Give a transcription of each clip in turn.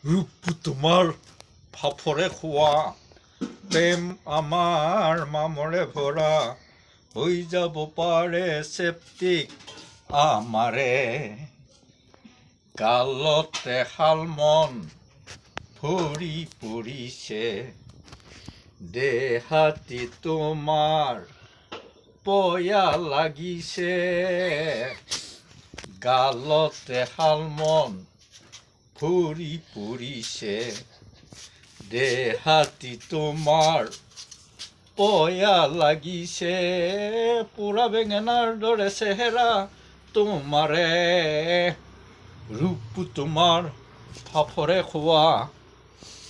ৰূপ তোমাৰ ফাফৰে খোৱা প্ৰেম আমাৰ মামৰে ভৰা হৈ যাব পাৰে চেপ্টিক আমাৰে গালতে শালমন ভৰি পৰিছে দেহাতি তোমাৰ পয়া লাগিছে গালতে শালমন ভৰি পৰিছে দেহাতি তোমাৰ পয়া লাগিছে পুৰা বেঙেনাৰ দৰে চেহেৰা তোমাৰে ৰূপ তোমাৰ ফাফৰে খোৱা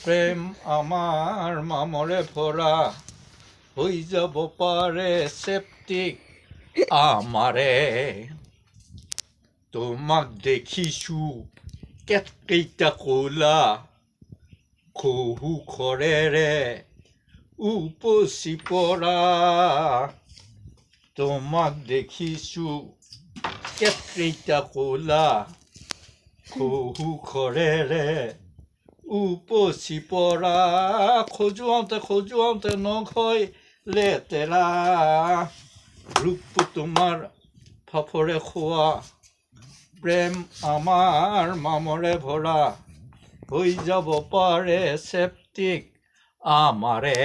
প্ৰেম আমাৰ মামৰে ভৰা হৈ যাব পাৰে চেপ্টিক আমাৰে তোমাক দেখিছোঁ কেইটা ক'লা খহু খৰেৰে উপচি পৰা তোমাক দেখিছোঁ কেইটা ক'লা খহু খৰেৰে উপচি পৰা খজুৱাওঁতে নখ হয় লেতেৰা ৰূপ তোমাৰ ফাফৰে খোৱা প্ৰেম আমাৰ মামৰে ভৰা হৈ যাব পাৰে চেপ্টিক আমাৰে